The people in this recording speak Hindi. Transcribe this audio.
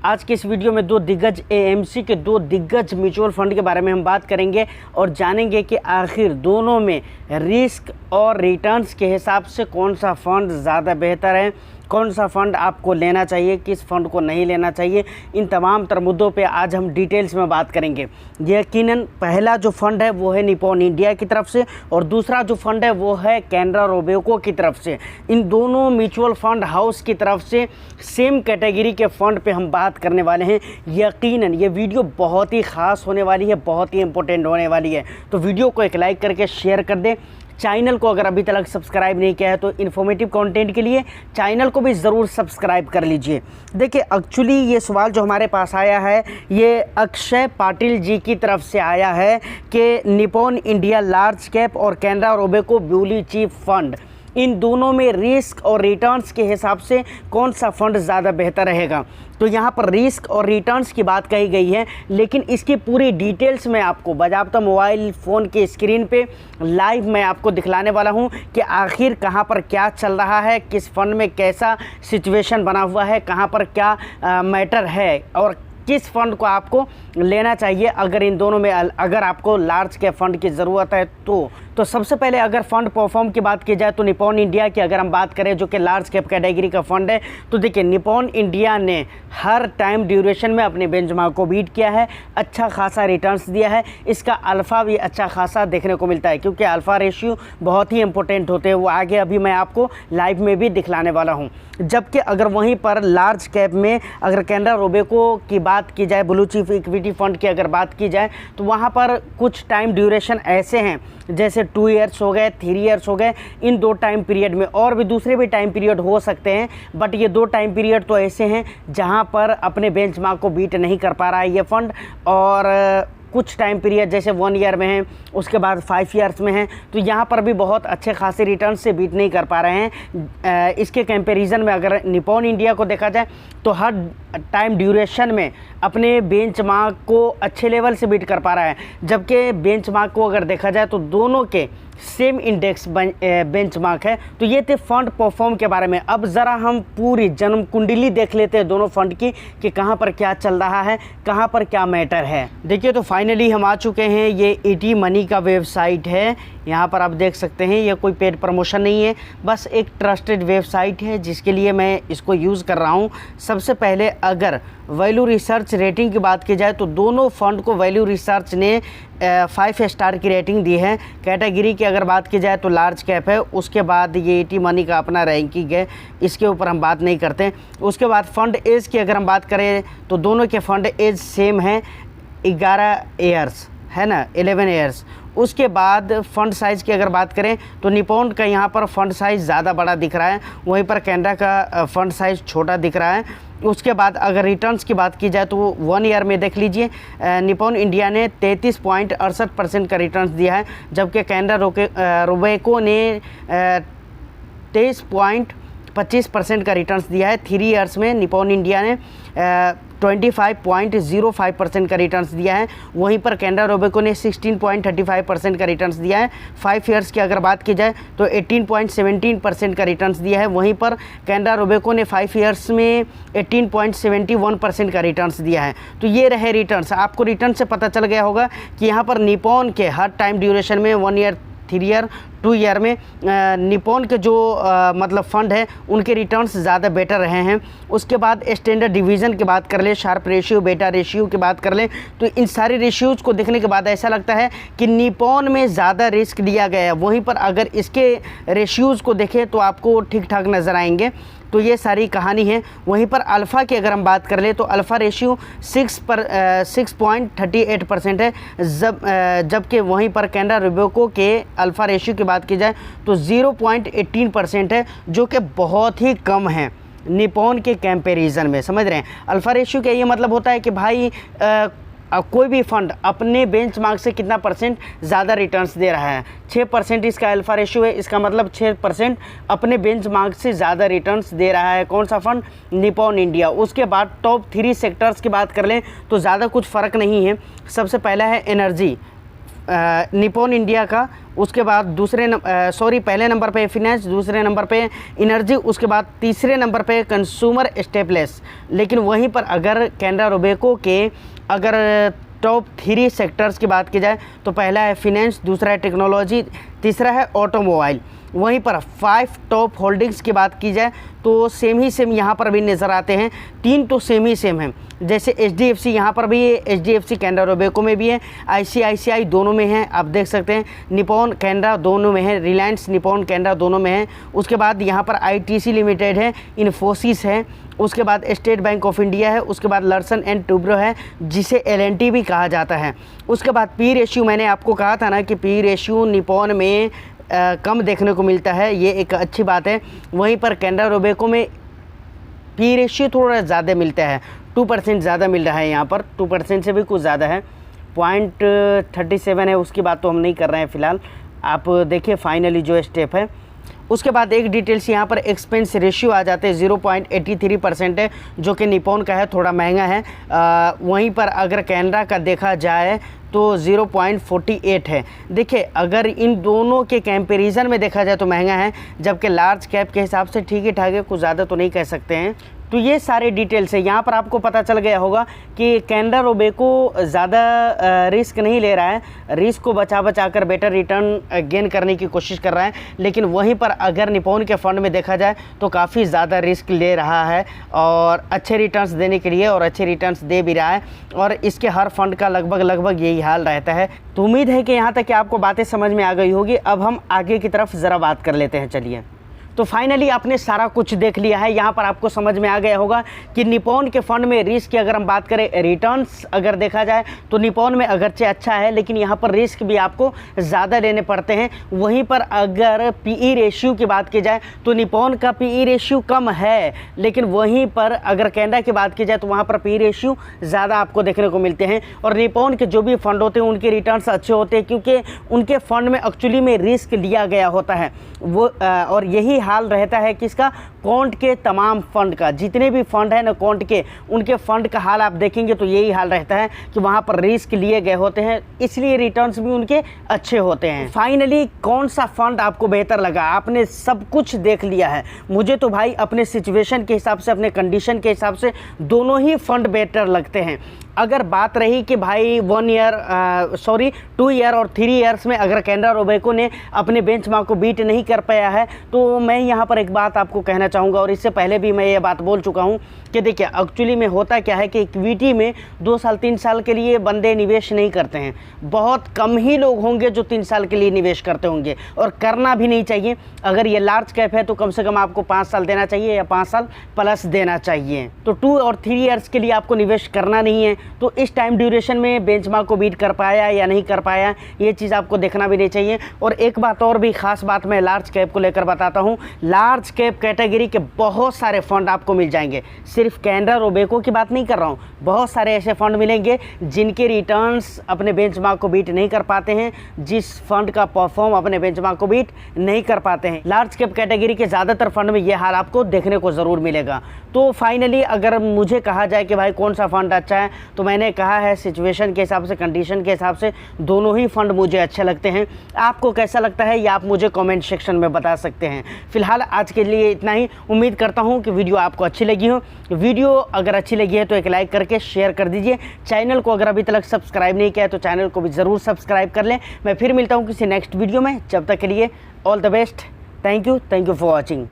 आज के इस वीडियो में दो दिग्गज एएमसी के दो दिग्गज म्यूचुअल फंड के बारे में हम बात करेंगे और जानेंगे कि आखिर दोनों में रिस्क और रिटर्न्स के हिसाब से कौन सा फंड ज़्यादा बेहतर है, कौन सा फ़ंड आपको लेना चाहिए, किस फ़ंड को नहीं लेना चाहिए। इन तमाम तर मुद्दों पे आज हम डिटेल्स में बात करेंगे। यकीनन पहला जो फ़ंड है वो है निप्पॉन इंडिया की तरफ से और दूसरा जो फ़ंड है वो है कैनरा रोबेको की तरफ से। इन दोनों म्यूचुअल फ़ंड हाउस की तरफ से सेम कैटेगरी के फ़ंड पे हम बात करने वाले हैं। यकीनन ये वीडियो बहुत ही ख़ास होने वाली है, बहुत ही इंपॉर्टेंट होने वाली है, तो वीडियो को एक लाइक करके शेयर कर दें। चैनल को अगर अभी तक सब्सक्राइब नहीं किया है तो इन्फॉर्मेटिव कंटेंट के लिए चैनल को भी ज़रूर सब्सक्राइब कर लीजिए। देखिए, एक्चुअली ये सवाल जो हमारे पास आया है ये अक्षय पाटिल जी की तरफ से आया है कि निप्पॉन इंडिया लार्ज कैप और Canara Robeco blue chip fund, इन दोनों में रिस्क और रिटर्न्स के हिसाब से कौन सा फ़ंड ज़्यादा बेहतर रहेगा। तो यहाँ पर रिस्क और रिटर्न्स की बात कही गई है, लेकिन इसकी पूरी डिटेल्स मैं आपको बाज़ाब्ता मोबाइल फ़ोन की स्क्रीन पे लाइव मैं आपको दिखलाने वाला हूँ कि आखिर कहाँ पर क्या चल रहा है, किस फ़ंड में कैसा सिचुएशन बना हुआ है, कहाँ पर क्या मैटर है और किस फ़ंड को आपको लेना चाहिए अगर इन दोनों में अगर आपको लार्ज कैप फ़ंड की ज़रूरत है तो सबसे पहले अगर फ़ंड परफॉर्म की बात की जाए तो निप्पॉन इंडिया की अगर हम बात करें जो कि लार्ज कैप कैटेगरी का फ़ंड है, तो देखिए निप्पॉन इंडिया ने हर टाइम ड्यूरेशन में अपने बेंचमार्क को बीट किया है, अच्छा खासा रिटर्न्स दिया है। इसका अल्फ़ा भी अच्छा खासा देखने को मिलता है क्योंकि अल्फ़ा रेशियो बहुत ही इंपॉर्टेंट होते हैं, वो आगे अभी मैं आपको लाइव में भी दिखलाने वाला हूँ। जबकि अगर वहीं पर लार्ज कैप में अगर कैनरा रोबेको की बात की जाए, ब्लू चिप इक्विटी फ़ंड की अगर बात की जाए, तो वहाँ पर कुछ टाइम ड्यूरेशन ऐसे हैं जैसे 2 ईयर्स हो गए, 3 ईयर्स हो गए। इन दो टाइम पीरियड में और भी दूसरे भी टाइम पीरियड हो सकते हैं, बट ये दो टाइम पीरियड तो ऐसे हैं जहाँ पर अपने बेंचमार्क को बीट नहीं कर पा रहा है ये फ़ंड। और कुछ टाइम पीरियड जैसे 1 ईयर में है, उसके बाद 5 ईयर्स में है, तो यहाँ पर भी बहुत अच्छे खासे रिटर्न से बीट नहीं कर पा रहे हैं। इसके कंपैरिजन में अगर निप्पॉन इंडिया को देखा जाए तो हर टाइम ड्यूरेशन में अपने बेंचमार्क को अच्छे लेवल से बीट कर पा रहा है, जबकि बेंचमार्क को अगर देखा जाए तो दोनों के सेम इंडेक्स बेंचमार्क है। तो ये थे फंड परफॉर्म के बारे में। अब ज़रा हम पूरी जन्म कुंडली देख लेते हैं दोनों फंड की कि कहाँ पर क्या चल रहा है, कहाँ पर क्या मैटर है। देखिए, तो फाइनली हम आ चुके हैं, ये ईटी मनी का वेबसाइट है। यहाँ पर आप देख सकते हैं ये कोई पेड प्रमोशन नहीं है, बस एक ट्रस्टेड वेबसाइट है जिसके लिए मैं इसको यूज़ कर रहा हूँ। सबसे पहले अगर वैल्यू रिसर्च रेटिंग की बात की जाए तो दोनों फ़ंड को वैल्यू रिसर्च ने 5 स्टार की रेटिंग दी है। कैटेगरी की अगर बात की जाए तो लार्ज कैप है, उसके बाद ये ईटी मनी का अपना रैंकिंग है, इसके ऊपर हम बात नहीं करते। उसके बाद फ़ंड एज की अगर हम बात करें तो दोनों के फ़ंड एज सेम है, 11 ईयर्स है ना, 11 ईयर्स। उसके बाद फ़ंड साइज़ की अगर बात करें तो निप्पॉन का यहाँ पर फ़ंड साइज़ ज़्यादा बड़ा दिख रहा है, वहीं पर कैनरा का फ़ंड साइज़ छोटा दिख रहा है। उसके बाद अगर रिटर्न्स की बात की जाए तो 1 ईयर में देख लीजिए निप्पॉन इंडिया ने 33.68% का रिटर्न्स दिया है, जबकि कैनरा रोबेको ने 23.25% का रिटर्न्स दिया है। 3 ईयर्स में निप्पॉन इंडिया ने 25.05% का रिटर्न्स दिया है, वहीं पर कैनरा रोबेको ने 16.35% का रिटर्न्स दिया है। 5 ईयर्स की अगर बात की जाए तो 18.17% का रिटर्न्स दिया है, वहीं पर कैनरा रोबेको ने 5 ईयर्स में 18.71% का रिटर्न्स दिया है। तो ये रहे रिटर्न्स। आपको रिटर्न से पता चल गया होगा कि यहाँ पर निप्पॉन के हर टाइम ड्यूरेशन में 1 ईयर, 3 ईयर, 2 ईयर में निप्पॉन के जो मतलब फ़ंड है उनके रिटर्न्स ज़्यादा बेटर रहे हैं। उसके बाद स्टैंडर्ड डिवीज़न की बात कर ले, शार्प रेशियो, बेटा रेशियो की बात कर ले, तो इन सारे रेशियोज़ को देखने के बाद ऐसा लगता है कि निप्पॉन में ज़्यादा रिस्क लिया गया है। वहीं पर अगर इसके रेशियोज़ को देखें तो आपको ठीक ठाक नज़र आएंगे। तो ये सारी कहानी है। वहीं पर अल्फ़ा की अगर हम बात कर ले तो अल्फ़ा रेशियो 6.38% है, जबकि वहीं पर कैनरा रोबेको के अल्फ़ा रेशियो की बात की जाए तो 0.18% है, जो कि बहुत ही कम है निप्पॉन के कंपैरिजन में। समझ रहे हैं? अल्फ़ा रेशियो का ये मतलब होता है कि भाई कोई भी फ़ंड अपने बेंचमार्क से कितना परसेंट ज़्यादा रिटर्न्स दे रहा है। 6% इसका अल्फ़ा रेशियो है, इसका मतलब 6% अपने बेंचमार्क से ज़्यादा रिटर्न्स दे रहा है। कौन सा फ़ंड? Nippon India. उसके बाद टॉप 3 सेक्टर्स की बात कर लें तो ज़्यादा कुछ फ़र्क नहीं है। सबसे पहला है एनर्जी, निपॉन इंडिया का, उसके बाद पहले नंबर पे फिनेंस, दूसरे नंबर पे एनर्जी, उसके बाद तीसरे नंबर पे कंज्यूमर स्टेपल्स। लेकिन वहीं पर अगर कैनरा रोबेको के अगर टॉप 3 सेक्टर्स की बात की जाए तो पहला है फिनेंस, दूसरा है टेक्नोलॉजी, तीसरा है ऑटोमोबाइल। वहीं पर 5 टॉप होल्डिंग्स की बात की जाए तो सेम ही सेम यहाँ पर भी नज़र आते हैं, 3 तो सेम ही सेम हैं। जैसे HDFC यहाँ पर भी है, HDFC कैनरा रोबेको में भी है, ICICI दोनों में है, आप देख सकते हैं, निपॉन कैनरा दोनों में है, रिलायंस निपॉन कैनरा दोनों में है। उसके बाद यहाँ पर ITC लिमिटेड है, इन्फोसिस है, उसके बाद स्टेट बैंक ऑफ इंडिया है, उसके बाद लर्सन एंड टुब्रो है जिसे LNT भी कहा जाता है। उसके बाद पी रेशियो, मैंने आपको कहा था ना कि पी रेशियो निपॉन में कम देखने को मिलता है, ये एक अच्छी बात है। वहीं पर कैनरा रोबेको में पी रेशियो थोड़ा ज़्यादा मिलता है, 2% ज़्यादा मिल रहा है यहाँ पर, 2% से भी कुछ ज़्यादा है, 0.37 है। उसकी बात तो हम नहीं कर रहे हैं फ़िलहाल, आप देखिए फाइनली जो स्टेप है। उसके बाद एक डिटेल्स यहाँ पर एक्सपेंस रेशियो आ जाते हैं, 0.83% है, जो कि निपॉन का है, थोड़ा महंगा है। वहीं पर अगर कैनरा का देखा जाए तो 0.48 है। देखिए अगर इन दोनों के कंपैरिजन में देखा जाए तो महंगा है, जबकि लार्ज कैप के हिसाब से ठीक ही ठाक है, कुछ ज़्यादा तो नहीं कह सकते हैं। तो ये सारे डिटेल्स है, यहाँ पर आपको पता चल गया होगा कि कैनरा रोबेको ज़्यादा रिस्क नहीं ले रहा है, रिस्क को बचा कर बेटर रिटर्न गेन करने की कोशिश कर रहा है। लेकिन वहीं पर अगर निपॉन के फंड में देखा जाए तो काफ़ी ज़्यादा रिस्क ले रहा है और अच्छे रिटर्न्स देने के लिए, और अच्छे रिटर्न्स दे भी रहा है, और इसके हर फंड का लगभग यही हाल रहता है। तो उम्मीद है कि यहाँ तक कि आपको बातें समझ में आ गई होगी। अब हम आगे की तरफ ज़रा बात कर लेते हैं, चलिए। तो फाइनली आपने सारा कुछ देख लिया है, यहाँ पर आपको समझ में आ गया होगा कि निपॉन के फंड में रिस्क की अगर हम बात करें, रिटर्न्स अगर देखा जाए तो निपॉन में अगरचे अच्छा है, लेकिन यहाँ पर रिस्क भी आपको ज़्यादा लेने पड़ते हैं। वहीं पर अगर पीई रेशियो की बात की जाए तो निपॉन का पीई रेशियो कम है, लेकिन वहीं पर अगर कैनरा की बात की जाए तो वहाँ पर पीई रेशियो ज़्यादा आपको देखने को मिलते हैं। और निपॉन के जो भी फंड होते हैं उनके रिटर्न्स अच्छे होते हैं, क्योंकि उनके फंड में एक्चुअली में रिस्क लिया गया होता है वो, और यही हाल रहता है किसका, क्वांट के तमाम फंड का। जितने भी फंड है ना क्वांट के, उनके फंड का हाल आप देखेंगे तो यही हाल रहता है कि वहाँ पर रिस्क लिए गए होते हैं, इसलिए रिटर्न्स भी उनके अच्छे होते हैं। फाइनली कौन सा फंड आपको बेहतर लगा? आपने सब कुछ देख लिया है। मुझे तो भाई अपने सिचुएशन के हिसाब से, अपने कंडीशन के हिसाब से दोनों ही फंड बेटर लगते हैं। अगर बात रही कि भाई 2 ईयर और 3 ईयर्स में अगर कैनरा रोबेको ने अपने बेंचमार्क को बीट नहीं कर पाया है, तो मैं यहाँ पर एक बात आपको कहना चाहूँगा, और इससे पहले भी मैं ये बात बोल चुका हूँ कि देखिए एक्चुअली में होता क्या है कि इक्विटी में 2 साल 3 साल के लिए बंदे निवेश नहीं करते हैं। बहुत कम ही लोग होंगे जो 3 साल के लिए निवेश करते होंगे, और करना भी नहीं चाहिए। अगर ये लार्ज कैप है तो कम से कम आपको 5 साल देना चाहिए या 5 साल प्लस देना चाहिए। तो 2 और 3 ईयर्स के लिए आपको निवेश करना नहीं है, तो इस टाइम ड्यूरेशन में बेंचमार्क को बीट कर पाया या नहीं कर पाया, ये चीज़ आपको देखना भी नहीं चाहिए। और एक बात और भी खास बात मैं लार्ज कैप को लेकर बताता हूँ। लार्ज कैप कैटेगरी के बहुत सारे फंड आपको मिल जाएंगे, सिर्फ कैनरा रोबेको की बात नहीं कर रहा हूँ, बहुत सारे ऐसे फंड मिलेंगे जिनके रिटर्न्स अपने बेंचमार्क को बीट नहीं कर पाते हैं, जिस फंड का परफॉर्म अपने बेंचमार्क को बीट नहीं कर पाते हैं। लार्ज कैप कैटेगरी के ज़्यादातर फंड में ये हाल आपको देखने को ज़रूर मिलेगा। तो फाइनली अगर मुझे कहा जाए कि भाई कौन सा फंड अच्छा है, तो मैंने कहा है सिचुएशन के हिसाब से, कंडीशन के हिसाब से दोनों ही फंड मुझे अच्छे लगते हैं। आपको कैसा लगता है ये आप मुझे कमेंट सेक्शन में बता सकते हैं। फिलहाल आज के लिए इतना ही। उम्मीद करता हूँ कि वीडियो आपको अच्छी लगी हो। वीडियो अगर अच्छी लगी है तो एक लाइक करके शेयर कर दीजिए। चैनल को अगर अभी तक सब्सक्राइब नहीं किया है तो चैनल को भी ज़रूर सब्सक्राइब कर लें। मैं फिर मिलता हूँ किसी नेक्स्ट वीडियो में, जब तक के लिए all the best. Thank you for watching.